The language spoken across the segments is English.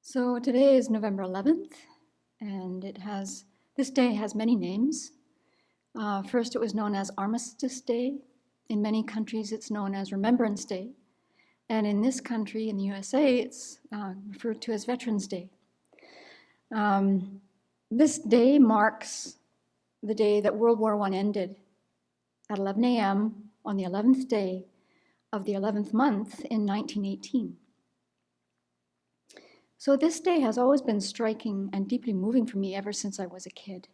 So today is November 11th, and this day has many names. First, it was known as Armistice Day. In many countries, it's known as Remembrance Day. And in this country, in the USA, it's referred to as Veterans Day. This day marks the day that World War I ended at 11 a.m. on the 11th day of the 11th month in 1918. So this day has always been striking and deeply moving for me ever since I was a kid.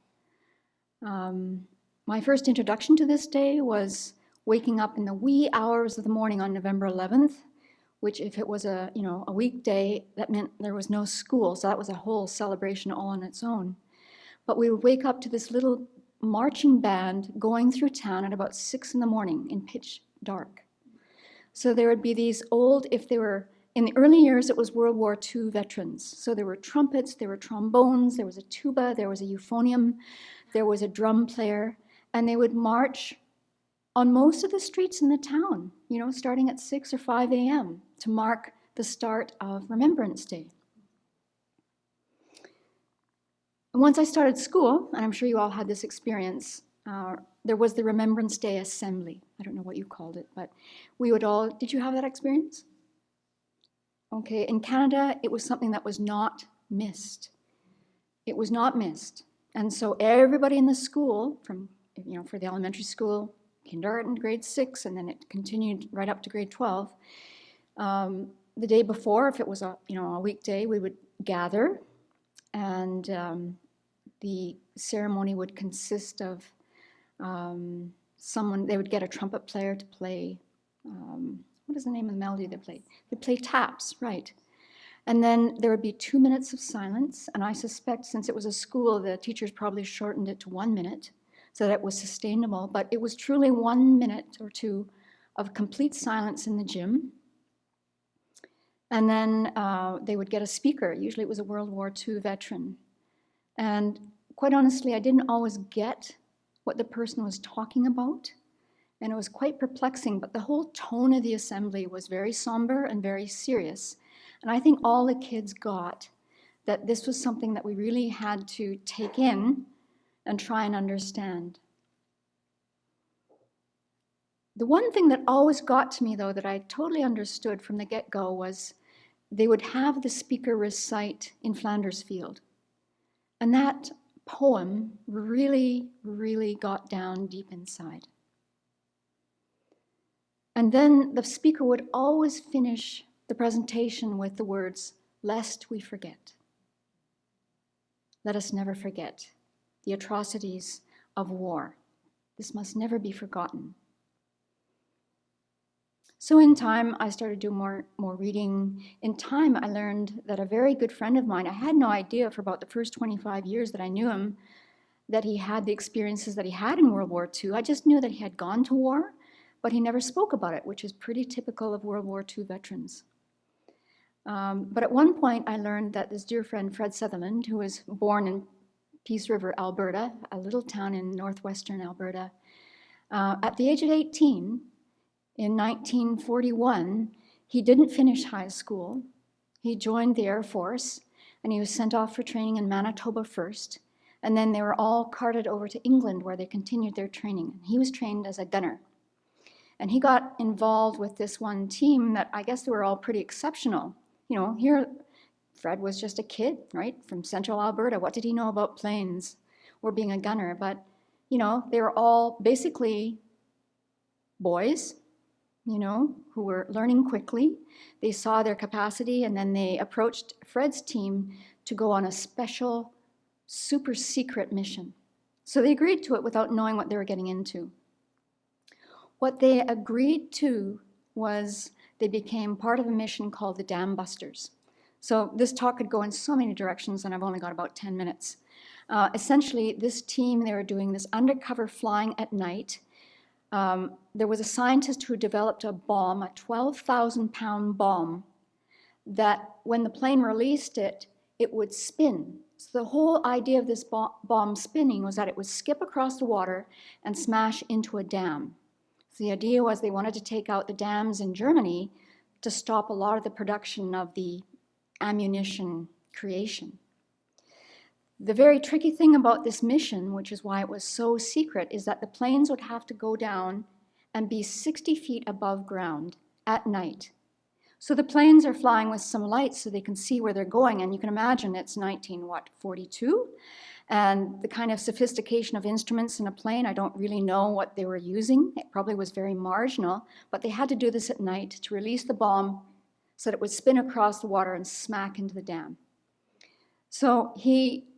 My first introduction to this day was waking up in the wee hours of the morning on November 11th, which if it was a weekday, that meant there was no school, so that was a whole celebration all on its own. But we would wake up to this little marching band going through town at about 6 in the morning in pitch dark. So there would be these old, in the early years, it was World War II veterans. So there were trumpets, there were trombones, there was a tuba, there was a euphonium, there was a drum player, and they would march on most of the streets in the town, starting at 6 or 5 a.m. to mark the start of Remembrance Day. And once I started school, and I'm sure you all had this experience, there was the Remembrance Day Assembly. I don't know what you called it, but did you have that experience? Okay, in Canada, it was something that was not missed. It was not missed. And so everybody in the school, for the elementary school, kindergarten, grade 6, and then it continued right up to grade 12, the day before, if it was a weekday, we would gather, and the ceremony would consist of they would get a trumpet player to play, what is the name of the melody they played? They play taps, right. And then there would be 2 minutes of silence, and I suspect since it was a school, the teachers probably shortened it to 1 minute so that it was sustainable, but it was truly 1 minute or two of complete silence in the gym. And then they would get a speaker. Usually it was a World War II veteran. And quite honestly, I didn't always get what the person was talking about. And it was quite perplexing, but the whole tone of the assembly was very somber and very serious. And I think all the kids got that this was something that we really had to take in and try and understand. The one thing that always got to me, though, that I totally understood from the get-go was they would have the speaker recite In Flanders Field. And that poem really, really got down deep inside. And then the speaker would always finish the presentation with the words, "Lest we forget." Let us never forget the atrocities of war. This must never be forgotten. So in time, I started doing more reading. In time, I learned that a very good friend of mine, I had no idea for about the first 25 years that I knew him, that he had the experiences that he had in World War II. I just knew that he had gone to war, but he never spoke about it, which is pretty typical of World War II veterans. But at one point, I learned that this dear friend, Fred Sutherland, who was born in Peace River, Alberta, a little town in northwestern Alberta, at the age of 18, in 1941, he didn't finish high school. He joined the Air Force, and he was sent off for training in Manitoba first, and then they were all carted over to England, where they continued their training. He was trained as a gunner. And he got involved with this one team that I guess they were all pretty exceptional. Here, Fred was just a kid, right, from central Alberta. What did he know about planes or being a gunner? But, they were all basically boys, who were learning quickly. They saw their capacity, and then they approached Fred's team to go on a special, super secret mission. So they agreed to it without knowing what they were getting into. What they agreed to was they became part of a mission called the Dam Busters. So this talk could go in so many directions, and I've only got about 10 minutes. Essentially, this team, they were doing this undercover flying at night. There was a scientist who developed a bomb, a 12,000-pound bomb, that when the plane released it, it would spin. So the whole idea of this bomb spinning was that it would skip across the water and smash into a dam. So the idea was they wanted to take out the dams in Germany to stop a lot of the production of the ammunition creation. The very tricky thing about this mission, which is why it was so secret, is that the planes would have to go down and be 60 feet above ground at night. So the planes are flying with some lights so they can see where they're going, and you can imagine it's 1942, and the kind of sophistication of instruments in a plane, I don't really know what they were using. It probably was very marginal, but they had to do this at night to release the bomb so that it would spin across the water and smack into the dam. So he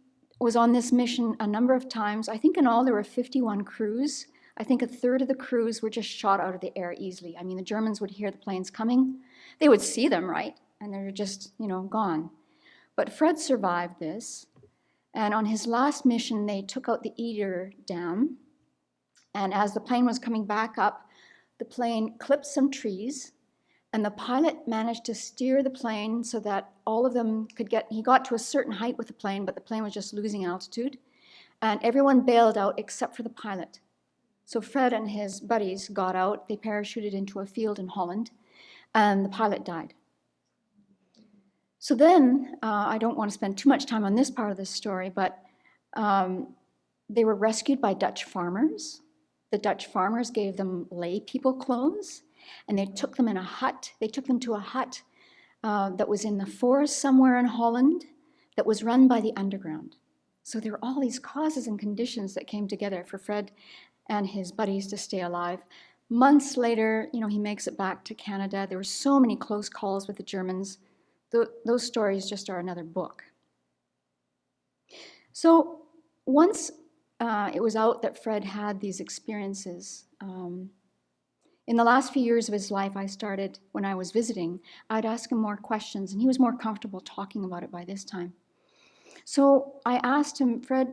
was on this mission a number of times. I think in all there were 51 crews. I think a third of the crews were just shot out of the air easily. I mean, the Germans would hear the planes coming. They would see them, right? And they're just, gone. But Fred survived this. And on his last mission, they took out the Eder Dam. And as the plane was coming back up, the plane clipped some trees. And the pilot managed to steer the plane so that all of them he got to a certain height with the plane, but the plane was just losing altitude. And everyone bailed out except for the pilot. So Fred and his buddies got out. They parachuted into a field in Holland, and the pilot died. So then, I don't want to spend too much time on this part of the story, but they were rescued by Dutch farmers. The Dutch farmers gave them lay people clothes, and they took them in a hut. They took them to a hut that was in the forest somewhere in Holland that was run by the underground. So there were all these causes and conditions that came together for Fred and his buddies to stay alive. Months later, he makes it back to Canada. There were so many close calls with the Germans. Those stories just are another book. So once it was out that Fred had these experiences, in the last few years of his life, when I was visiting, I'd ask him more questions, and he was more comfortable talking about it by this time. So I asked him, Fred,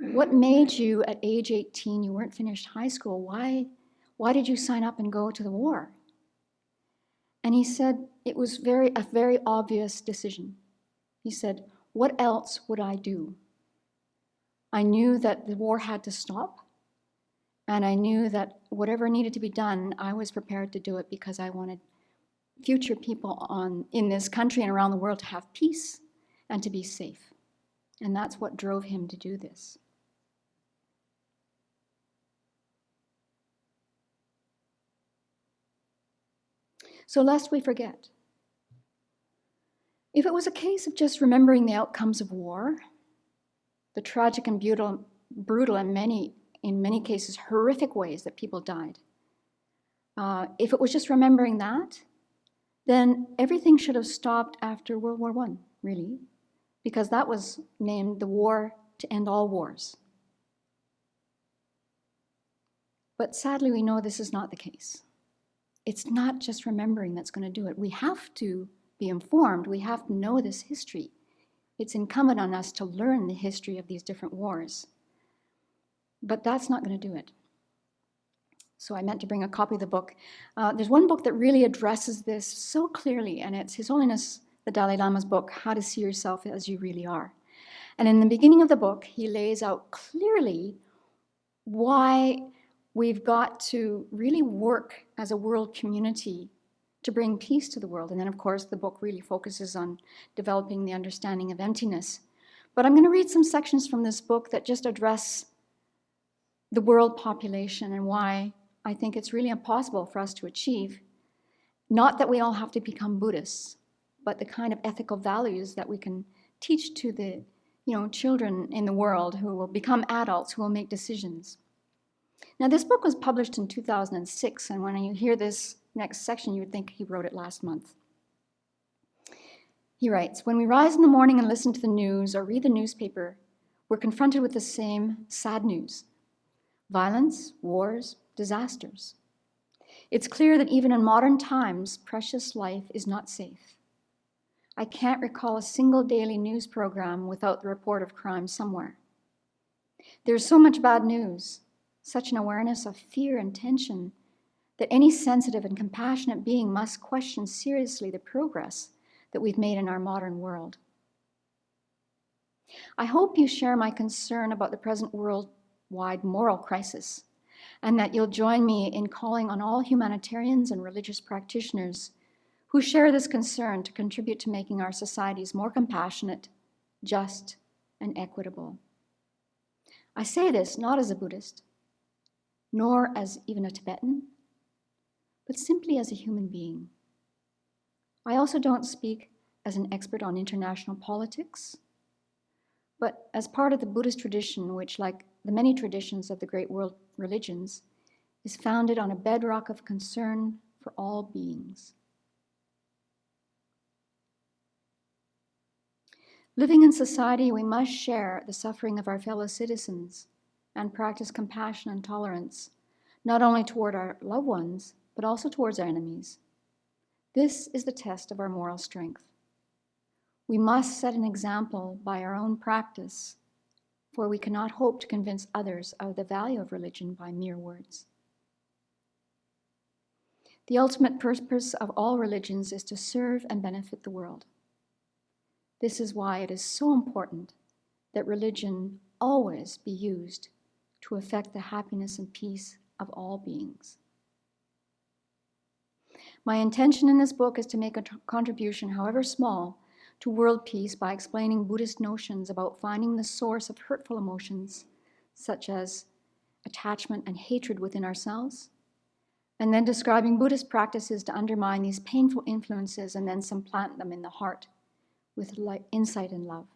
what made you at age 18, you weren't finished high school, why did you sign up and go to the war? And he said, it was a very obvious decision. He said, what else would I do? I knew that the war had to stop, and I knew that whatever needed to be done, I was prepared to do it because I wanted future people in this country and around the world to have peace and to be safe. And that's what drove him to do this. So lest we forget, if it was a case of just remembering the outcomes of war, the tragic and brutal and in many cases horrific ways that people died, if it was just remembering that, then everything should have stopped after World War I, really, because that was named the war to end all wars. But sadly, we know this is not the case. It's not just remembering that's going to do it. We have to be informed. We have to know this history. It's incumbent on us to learn the history of these different wars. But that's not going to do it. So I meant to bring a copy of the book. There's one book that really addresses this so clearly, and it's His Holiness the Dalai Lama's book, How to See Yourself as You Really Are. And in the beginning of the book, he lays out clearly why we've got to really work as a world community to bring peace to the world. And then, of course, the book really focuses on developing the understanding of emptiness. But I'm going to read some sections from this book that just address the world population and why I think it's really impossible for us to achieve. Not that we all have to become Buddhists, but the kind of ethical values that we can teach to the children in the world who will become adults, who will make decisions. Now, this book was published in 2006, and when you hear this next section, you would think he wrote it last month. He writes, when we rise in the morning and listen to the news or read the newspaper, we're confronted with the same sad news. Violence, wars, disasters. It's clear that even in modern times, precious life is not safe. I can't recall a single daily news program without the report of crime somewhere. There's so much bad news, such an awareness of fear and tension, that any sensitive and compassionate being must question seriously the progress that we've made in our modern world. I hope you share my concern about the present worldwide moral crisis, and that you'll join me in calling on all humanitarians and religious practitioners who share this concern to contribute to making our societies more compassionate, just, and equitable. I say this not as a Buddhist, nor as even a Tibetan, but simply as a human being. I also don't speak as an expert on international politics, but as part of the Buddhist tradition, which, like the many traditions of the great world religions, is founded on a bedrock of concern for all beings. Living in society, we must share the suffering of our fellow citizens and practice compassion and tolerance, not only toward our loved ones, but also towards our enemies. This is the test of our moral strength. We must set an example by our own practice, for we cannot hope to convince others of the value of religion by mere words. The ultimate purpose of all religions is to serve and benefit the world. This is why it is so important that religion always be used to affect the happiness and peace of all beings. My intention in this book is to make a contribution, however small, to world peace by explaining Buddhist notions about finding the source of hurtful emotions, such as attachment and hatred within ourselves, and then describing Buddhist practices to undermine these painful influences and then supplant them in the heart with insight and love.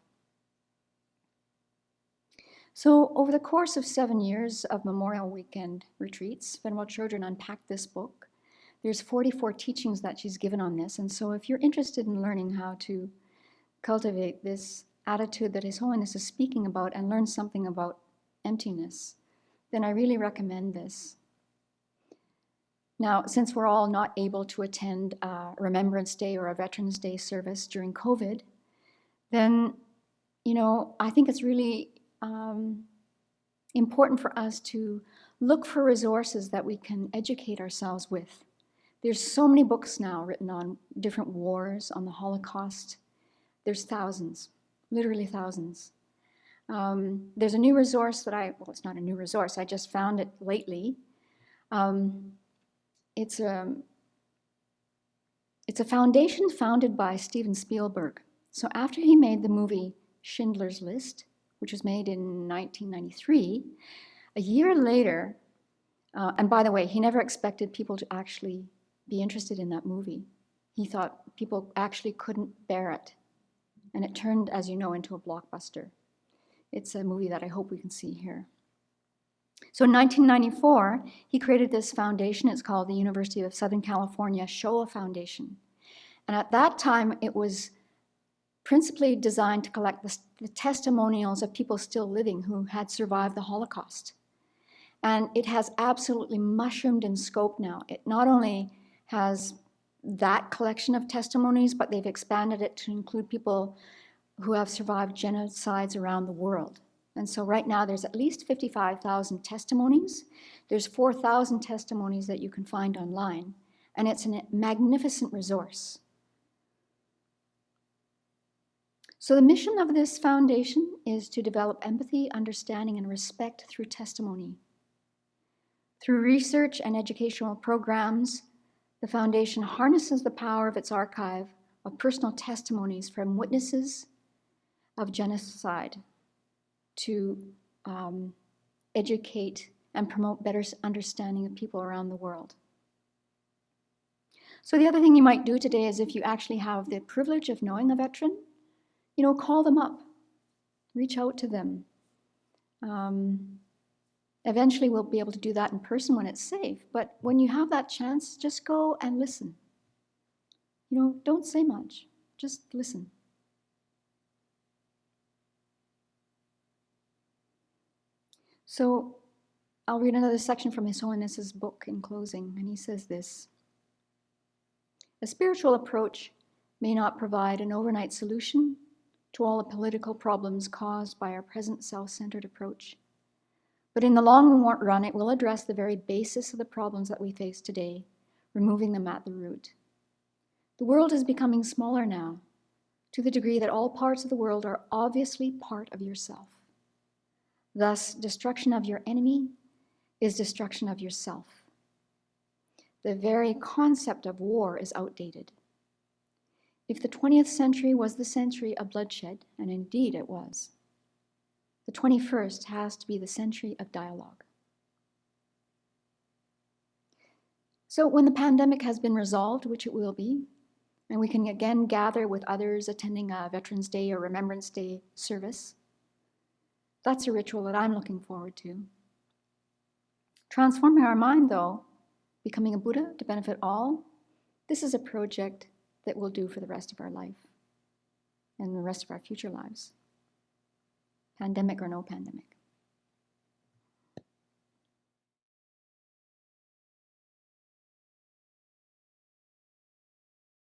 So over the course of 7 years of Memorial Weekend retreats, Venerable Children unpacked this book. There's 44 teachings that she's given on this, and so if you're interested in learning how to cultivate this attitude that His Holiness is speaking about and learn something about emptiness, then I really recommend this. Now, since we're all not able to attend Remembrance Day or a Veterans Day service during COVID, then, I think it's really important for us to look for resources that we can educate ourselves with. There's so many books now written on different wars, on the Holocaust. There's thousands, literally thousands. There's a new resource that it's not a new resource, I just found it lately. It's a foundation founded by Steven Spielberg. So after he made the movie Schindler's List, which was made in 1993, a year later, and by the way, he never expected people to actually be interested in that movie. He thought people actually couldn't bear it. And it turned, as you know, into a blockbuster. It's a movie that I hope we can see here. So in 1994, he created this foundation. It's called the University of Southern California Shoah Foundation. And at that time, it was principally designed to collect the testimonials of people still living who had survived the Holocaust. And it has absolutely mushroomed in scope now. It not only has that collection of testimonies, but they've expanded it to include people who have survived genocides around the world. And so right now there's at least 55,000 testimonies. There's 4,000 testimonies that you can find online, and it's a magnificent resource. So the mission of this foundation is to develop empathy, understanding, and respect through testimony. Through research and educational programs, the foundation harnesses the power of its archive of personal testimonies from witnesses of genocide to educate and promote better understanding of people around the world. So the other thing you might do today is, if you actually have the privilege of knowing a veteran, call them up, reach out to them. Eventually we'll be able to do that in person when it's safe, but when you have that chance, just go and listen. Don't say much, just listen. So I'll read another section from His Holiness's book in closing, and he says this: a spiritual approach may not provide an overnight solution to all the political problems caused by our present self-centered approach. But in the long run, it will address the very basis of the problems that we face today, removing them at the root. The world is becoming smaller now, to the degree that all parts of the world are obviously part of yourself. Thus, destruction of your enemy is destruction of yourself. The very concept of war is outdated. If the 20th century was the century of bloodshed, and indeed it was, the 21st has to be the century of dialogue. So when the pandemic has been resolved, which it will be, and we can again gather with others attending a Veterans Day or Remembrance Day service, that's a ritual that I'm looking forward to. Transforming our mind, though, becoming a Buddha to benefit all, this is a project that we'll do for the rest of our life and the rest of our future lives, pandemic or no pandemic.